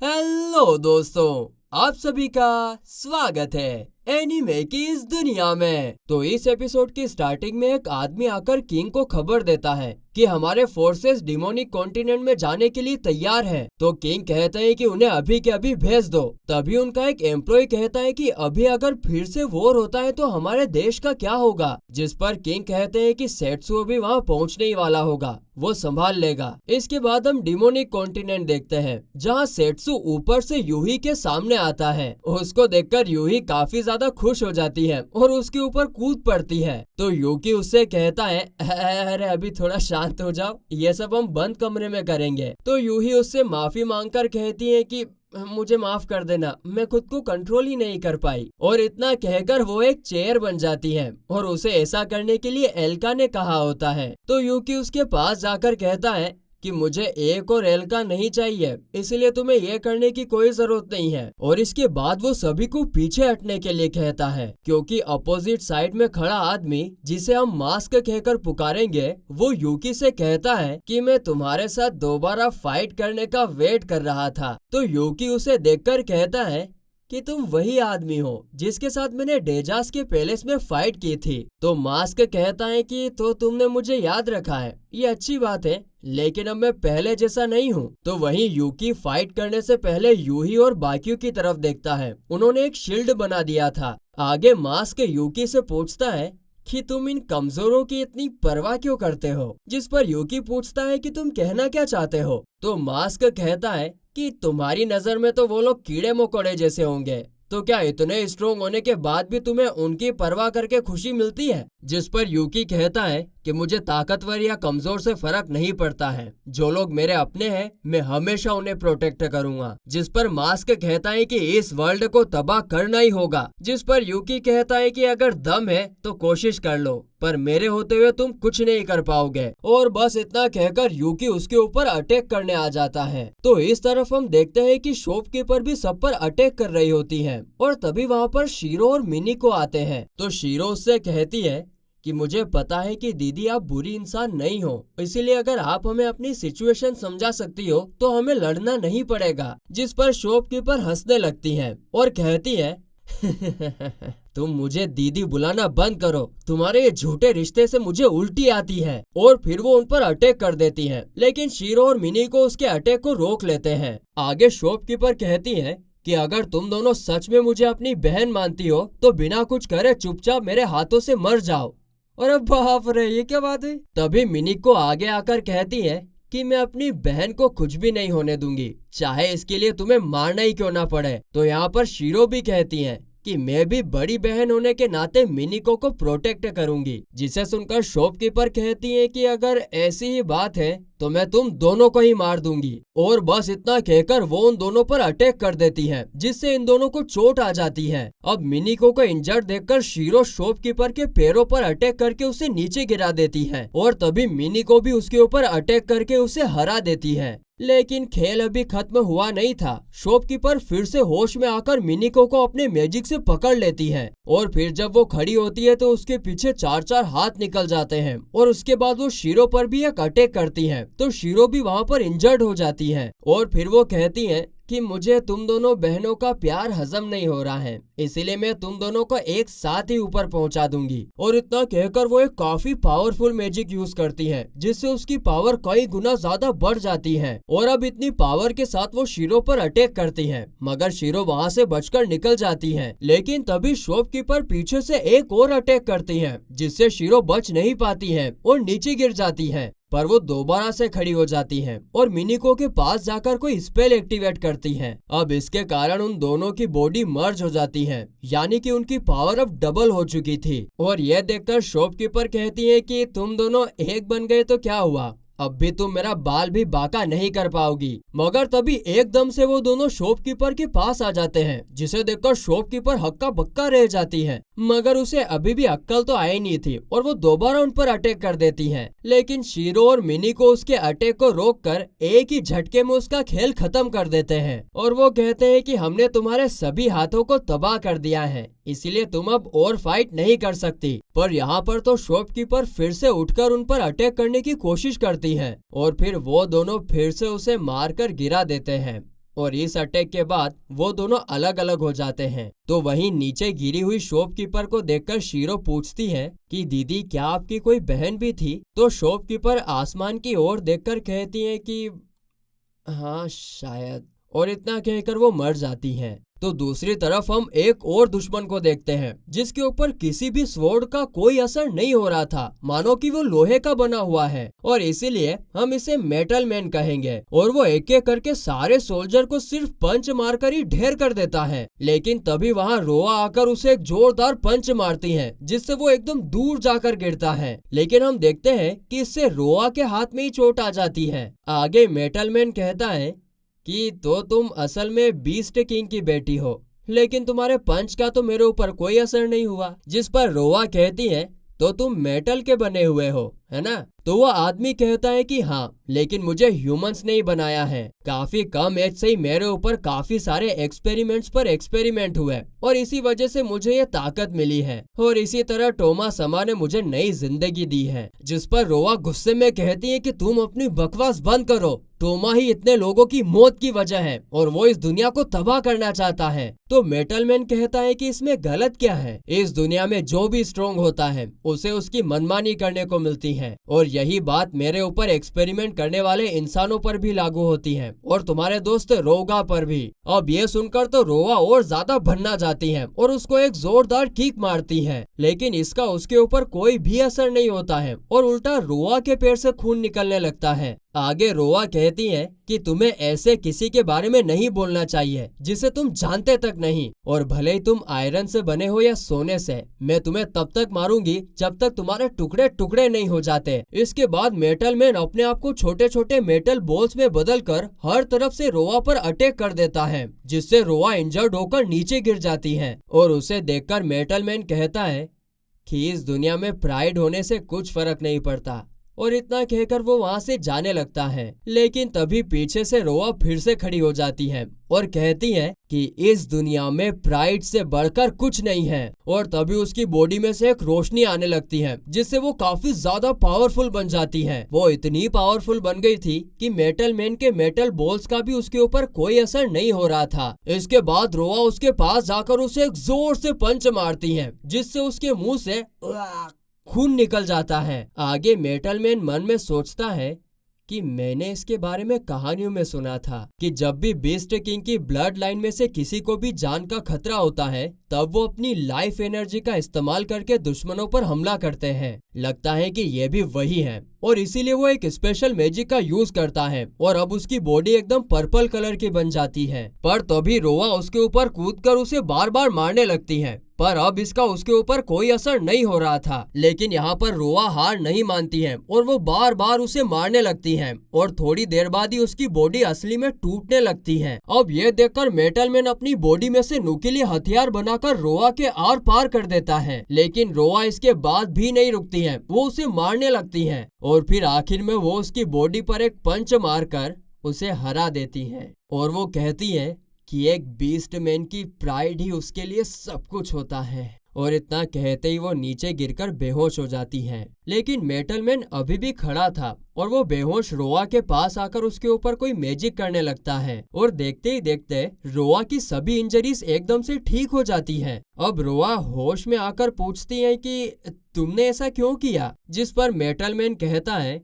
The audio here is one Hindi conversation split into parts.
हेलो दोस्तों, आप सभी का स्वागत है एनीमे की इस दुनिया में। तो इस एपिसोड की स्टार्टिंग में एक आदमी आकर किंग को खबर देता है कि हमारे फोर्सेस डिमोनिक कॉन्टिनेंट में जाने के लिए तैयार हैं। तो किंग कहते हैं कि उन्हें अभी के अभी भेज दो। तभी उनका एक एम्प्लॉय कहता है कि अभी अगर फिर से वॉर होता है तो हमारे देश का क्या होगा। जिस पर किंग कहते हैं कि सेट्सुओ भी वहाँ पहुँचने ही वाला होगा, वो संभाल लेगा। इसके बाद हम डिमोनिक कॉन्टिनेंट देखते हैं जहाँ सेट्सु ऊपर से यूही के सामने आता है। उसको देखकर यूही काफी ज्यादा खुश हो जाती है और उसके ऊपर कूद पड़ती है। तो यूकी उससे कहता है, अरे अभी थोड़ा शांत हो जाओ, ये सब हम बंद कमरे में करेंगे। तो यूही उससे माफी मांगकर कहती है कि मुझे माफ कर देना, मैं खुद को कंट्रोल ही नहीं कर पाई। और इतना कहकर वो एक चेयर बन जाती है और उसे ऐसा करने के लिए एल्का ने कहा होता है। तो यूकी उसके पास जाकर कहता है कि मुझे एक और एल्का नहीं चाहिए, इसलिए तुम्हें ये करने की कोई जरूरत नहीं है। और इसके बाद वो सभी को पीछे हटने के लिए कहता है, क्योंकि अपोजिट साइड में खड़ा आदमी जिसे हम मास्क कहकर पुकारेंगे, वो यूकी से कहता है कि मैं तुम्हारे साथ दोबारा फाइट करने का वेट कर रहा था। तो यूकी उसे देखकर कहता है कि तुम वही आदमी हो जिसके साथ मैंने डेजास के पैलेस में फाइट की थी। तो मास्क कहता है कि तो तुमने मुझे याद रखा है, ये अच्छी बात है, लेकिन अब मैं पहले जैसा नहीं हूँ। तो वहीं यूकी फाइट करने से पहले यूही और बाकियों की तरफ देखता है। उन्होंने एक शील्ड बना दिया था। आगे मास्क यूकी से पूछता है कि तुम इन कमजोरों की इतनी परवाह क्यों करते हो। जिस पर यूकी पूछता है कि तुम कहना क्या चाहते हो। तो मास्क कहता है कि तुम्हारी नजर में तो वो लोग कीड़े मकोड़े जैसे होंगे, तो क्या इतने स्ट्रोंग होने के बाद भी तुम्हें उनकी परवाह करके खुशी मिलती है। जिस पर यूकी कहता है कि मुझे ताकतवर या कमजोर से फर्क नहीं पड़ता है, जो लोग मेरे अपने हैं मैं हमेशा उन्हें प्रोटेक्ट करूंगा। जिस पर मास्क कहता है कि इस वर्ल्ड को तबाह करना ही होगा। जिस पर यूकी कहता है कि अगर दम है तो कोशिश कर लो, पर मेरे होते हुए तुम कुछ नहीं कर पाओगे। और बस इतना कहकर यूकी उसके ऊपर अटैक करने आ जाता है। तो इस तरफ हम देखते हैं कि शॉपकीपर भी सब पर अटैक कर रही होती है। और तभी वहाँ पर शीरो और मिनी को आते हैं। तो शीरो उससे कहती है कि मुझे पता है कि दीदी आप बुरी इंसान नहीं हो, इसीलिए अगर आप हमें अपनी सिचुएशन समझा सकती हो तो हमें लड़ना नहीं पड़ेगा। जिस पर शॉपकीपर हंसने लगती है और कहती है तुम मुझे दीदी बुलाना बंद करो, तुम्हारे ये झूठे रिश्ते से मुझे उल्टी आती है। और फिर वो उन पर अटैक कर देती है, लेकिन शीरो और मिनी को उसके अटैक को रोक लेते हैं। आगे शॉपकीपर कहती है कि अगर तुम दोनों सच में मुझे अपनी बहन मानती हो तो बिना कुछ करे चुपचाप मेरे हाथों से मर जाओ। और अब बाप रे, ये क्या बात है। तभी मिनी को आगे आकर कहती है कि मैं अपनी बहन को कुछ भी नहीं होने दूंगी, चाहे इसके लिए तुम्हें मारना ही क्यों ना पड़े। तो यहाँ पर शीरो भी कहती है कि मैं भी बड़ी बहन होने के नाते मिनिको को प्रोटेक्ट करूंगी। जिसे सुनकर शॉपकीपर कहती है कि अगर ऐसी ही बात है तो मैं तुम दोनों को ही मार दूंगी। और बस इतना कहकर वो उन दोनों पर अटैक कर देती है, जिससे इन दोनों को चोट आ जाती है। अब मिनिको को इंजर्ड देखकर शीरो शॉपकीपर के पैरों पर अटैक करके उसे नीचे गिरा देती है। और तभी मिनिको भी उसके ऊपर अटैक करके उसे हरा देती है। लेकिन खेल अभी खत्म हुआ नहीं था। शॉपकीपर फिर से होश में आकर मिनिको को अपने मैजिक से पकड़ लेती है। और फिर जब वो खड़ी होती है तो उसके पीछे 4-4 हाथ निकल जाते हैं। और उसके बाद वो शीरो पर भी एक अटैक करती है। तो शीरो भी वहाँ पर इंजर्ड हो जाती है। और फिर वो कहती है कि मुझे तुम दोनों बहनों का प्यार हजम नहीं हो रहा है, इसीलिए मैं तुम दोनों को एक साथ ही ऊपर पहुंचा दूंगी। और इतना कहकर वो एक काफी पावरफुल मैजिक यूज करती है, जिससे उसकी पावर कई गुना ज्यादा बढ़ जाती है। और अब इतनी पावर के साथ वो शीरो पर अटैक करती है, मगर शीरो वहाँ से बचकर निकल जाती है। लेकिन तभी शॉपकीपर पीछे से एक और अटैक करती है, जिससे शीरो बच नहीं पाती है और नीचे गिर जाती है। पर वो दोबारा से खड़ी हो जाती है और मिनिको के पास जाकर कोई स्पेल एक्टिवेट करती है। अब इसके कारण उन दोनों की बॉडी मर्ज हो जाती है, यानी कि उनकी पावर अब डबल हो चुकी थी। और यह देखकर शॉपकीपर कहती है कि तुम दोनों एक बन गए तो क्या हुआ, अब भी तुम मेरा बाल भी बाका नहीं कर पाओगी। मगर तभी एकदम से वो दोनों शॉपकीपर के पास आ जाते हैं, जिसे देखकर शॉपकीपर हक्का बक्का रह जाती है। मगर उसे अभी भी अक्कल तो आई नहीं थी और वो दोबारा उन पर अटैक कर देती है। लेकिन शीरो और मिनी को उसके अटैक को रोककर एक ही झटके में उसका खेल खत्म कर देते हैं। और वो कहते हैं कि हमने तुम्हारे सभी हाथों को तबाह कर दिया है, इसीलिए तुम अब और फाइट नहीं कर सकती। पर यहाँ पर तो शॉपकीपर फिर से उठकर उन पर अटैक करने की कोशिश करती है और फिर वो दोनों फिर से उसे मारकर गिरा देते हैं। और इस अटैक के बाद वो दोनों अलग अलग हो जाते हैं। तो वहीं नीचे गिरी हुई शॉपकीपर को देखकर शीरो पूछती है कि दीदी क्या आपकी कोई बहन भी थी? तो शॉपकीपर आसमान की ओर देखकर कहती है कि हाँ शायद, और इतना कहकर वो मर जाती हैं। तो दूसरी तरफ हम एक और दुश्मन को देखते हैं जिसके ऊपर किसी भी स्वॉर्ड का कोई असर नहीं हो रहा था, मानो कि वो लोहे का बना हुआ है, और इसीलिए हम इसे मेटल मैन कहेंगे। और वो एक एक करके सारे सोल्जर को सिर्फ पंच मारकर ही ढेर कर देता है। लेकिन तभी वहाँ रोआ आकर उसे एक जोरदार पंच मारती है जिससे वो एकदम दूर जाकर गिरता है। लेकिन हम देखते हैं कि इससे रोआ के हाथ में ही चोट आ जाती है। आगे मेटल मैन कहता है कि तो तुम असल में बीस्ट किंग की बेटी हो, लेकिन तुम्हारे पंच का तो मेरे ऊपर कोई असर नहीं हुआ। जिस पर रोआ कहती है तो तुम मेटल के बने हुए हो, है ना? तो वो आदमी कहता है कि हाँ, लेकिन मुझे ह्यूमंस ने ही बनाया है। काफी कम एज से ही मेरे ऊपर काफी सारे एक्सपेरिमेंट्स पर एक्सपेरिमेंट हुए और इसी वजह से मुझे ये ताकत मिली है। और इसी तरह टोमा समा ने मुझे नई जिंदगी दी है। जिस पर रोआ गुस्से में कहती है कि तुम अपनी बकवास बंद करो, टोमा ही इतने लोगों की मौत की वजह है और वो इस दुनिया को तबाह करना चाहता है। तो मेटल मैन कहता है कि इसमें गलत क्या है? इस दुनिया में जो भी स्ट्रॉन्ग होता है उसे उसकी मनमानी करने को मिलती है, और यही बात मेरे ऊपर एक्सपेरिमेंट करने वाले इंसानों पर भी लागू होती है और तुम्हारे दोस्त रोगा पर भी। अब ये सुनकर तो रोआ और ज्यादा भनना जाती है और उसको एक जोरदार किक मारती है, लेकिन इसका उसके ऊपर कोई भी असर नहीं होता है और उल्टा रोआ के पैर से खून निकलने लगता है। आगे रोआ कहती है कि तुम्हें ऐसे किसी के बारे में नहीं बोलना चाहिए जिसे तुम जानते तक नहीं, और भले ही तुम आयरन से बने हो या सोने से, मैं तुम्हें तब तक मारूंगी जब तक तुम्हारे टुकड़े टुकड़े नहीं हो जाते। इसके बाद मेटल मैन अपने आप को छोटे छोटे मेटल बॉल्स में बदलकर हर तरफ से रोआ पर अटैक कर देता है, जिससे रोआ इंजर्ड होकर नीचे गिर जाती है। और उसे देखकर मेटल मैन कहता है कि इस दुनिया में प्राइड होने से कुछ फर्क नहीं पड़ता, और इतना कहकर वो वहाँ से जाने लगता है। लेकिन तभी पीछे से रोआ फिर से खड़ी हो जाती है और कहती है कि इस दुनिया में प्राइड से बढ़कर कुछ नहीं है। और तभी उसकी बॉडी में से एक रोशनी आने लगती है जिससे वो काफी ज्यादा पावरफुल बन जाती है। वो इतनी पावरफुल बन गई थी कि मेटल मैन के मेटल बॉल्स का भी उसके ऊपर कोई असर नहीं हो रहा था। इसके बाद रोआ उसके पास जाकर उसे एक जोर से पंच मारती है जिससे उसके मुंह से खून निकल जाता है। आगे मेटल मैन मन में सोचता है कि मैंने इसके बारे में कहानियों में सुना था कि जब भी बीस्ट किंग की ब्लड लाइन में से किसी को भी जान का खतरा होता है तब वो अपनी लाइफ एनर्जी का इस्तेमाल करके दुश्मनों पर हमला करते हैं। लगता है कि ये भी वही है और इसीलिए वो एक स्पेशल मैजिक का यूज करता है और अब उसकी बॉडी एकदम पर्पल कलर की बन जाती है। पर तभी रोआ उसके ऊपर कूदकर उसे बार बार मारने लगती है, पर अब इसका उसके ऊपर कोई असर नहीं हो रहा था। लेकिन यहाँ पर रोआ हार नहीं मानती है और वो बार बार उसे मारने लगती है और थोड़ी देर बाद ही उसकी बॉडी असली में टूटने लगती है। अब ये देखकर मेटल मैन अपनी बॉडी में से नुकीले हथियार बनाकर रोआ के आर पार कर देता है, लेकिन रोआ इसके बाद भी नहीं रुकती है, वो उसे मारने लगती है और फिर आखिर में वो उसकी बॉडी पर एक पंच मारकर उसे हरा देती है। और वो कहती है कि एक बीस्ट मैन की प्राइड ही उसके लिए सब कुछ होता है। और इतना कहते ही वो नीचे गिरकर बेहोश हो जाती है। लेकिन मेटल मैन अभी भी खड़ा था और वो बेहोश रोआ के पास आकर उसके ऊपर कोई मैजिक करने लगता है और देखते ही देखते रोआ की सभी इंजरीज एकदम से ठीक हो जाती है। अब रोआ होश में आकर पूछती है कि तुमने ऐसा क्यों किया? जिस पर मेटल मैन कहता है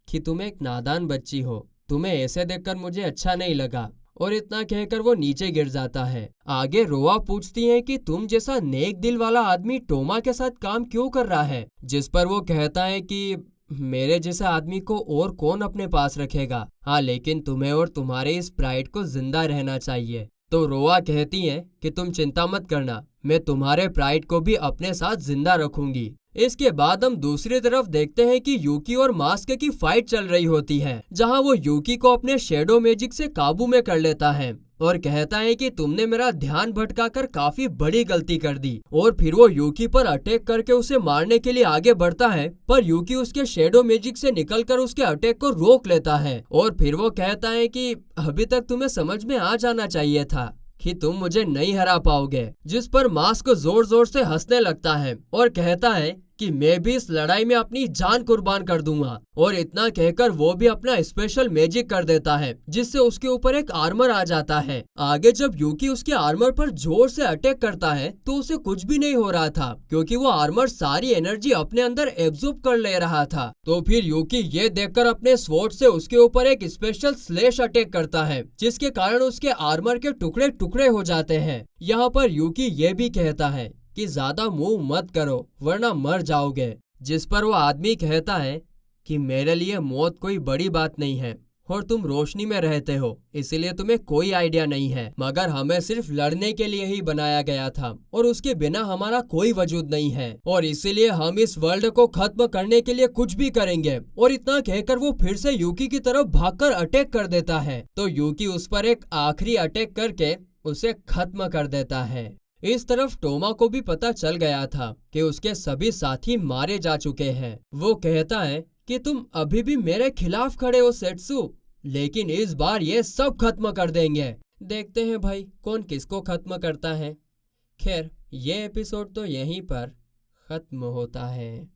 कि तुम एक नादान बच्ची हो, तुम्हें ऐसे देखकर मुझे अच्छा नहीं लगा, और इतना कहकर वो नीचे गिर जाता है। आगे रोआ पूछती है कि तुम जैसा नेक दिल वाला आदमी टोमा के साथ काम क्यों कर रहा है? जिस पर वो कहता है कि मेरे जैसा आदमी को और कौन अपने पास रखेगा, हाँ लेकिन तुम्हें और तुम्हारे इस प्राइड को जिंदा रहना चाहिए। तो रोआ कहती है कि तुम चिंता मत करना, मैं तुम्हारे प्राइड को भी अपने साथ जिंदा रखूंगी। इसके बाद हम दूसरी तरफ देखते हैं कि यूकी और मास्क की फाइट चल रही होती है, जहां वो यूकी को अपने शेडो मैजिक से काबू में कर लेता है और कहता है कि तुमने मेरा ध्यान भटकाकर काफी बड़ी गलती कर दी। और फिर वो यूकी पर अटैक करके उसे मारने के लिए आगे बढ़ता है, पर यूकी उसके शेडो मैजिक से निकलकर उसके अटैक को रोक लेता है। और फिर वो कहता है कि अभी तक तुम्हें समझ में आ जाना चाहिए था कि तुम मुझे नहीं हरा पाओगे। जिस पर मास्क जोर जोर से हंसने लगता है और कहता है कि मैं भी इस लड़ाई में अपनी जान कुर्बान कर दूंगा। और इतना कहकर वो भी अपना स्पेशल मैजिक कर देता है जिससे उसके ऊपर एक आर्मर आ जाता है। आगे जब यूकी उसके आर्मर पर जोर से अटैक करता है तो उसे कुछ भी नहीं हो रहा था क्योंकि वो आर्मर सारी एनर्जी अपने अंदर एब्जॉर्ब कर ले रहा था। तो फिर यूकी ये देखकर अपने स्वॉर्ड से उसके ऊपर एक स्पेशल स्लैश अटैक करता है जिसके कारण उसके आर्मर के टुकड़े टुकड़े हो जाते हैं। यहाँ पर यूकी ये भी कहता है कि ज्यादा मूव मत करो वरना मर जाओगे, जिस पर वो आदमी कहता है कि मेरे लिए मौत कोई बड़ी बात नहीं है और तुम रोशनी में रहते हो इसीलिए तुम्हें कोई आइडिया नहीं है, मगर हमें सिर्फ लड़ने के लिए ही बनाया गया था और उसके बिना हमारा कोई वजूद नहीं है और इसीलिए हम इस वर्ल्ड को खत्म करने के लिए कुछ भी करेंगे। और इतना कहकर वो फिर से यूकी की तरफ भागकर अटैक कर देता है। तो यूकी उस पर एक आखिरी अटैक करके उसे खत्म कर देता है। इस तरफ टोमा को भी पता चल गया था कि उसके सभी साथी मारे जा चुके हैं। वो कहता है कि तुम अभी भी मेरे खिलाफ खड़े हो सेट्सू, लेकिन इस बार ये सब खत्म कर देंगे। देखते हैं भाई कौन किसको खत्म करता है। खैर ये एपिसोड तो यहीं पर खत्म होता है।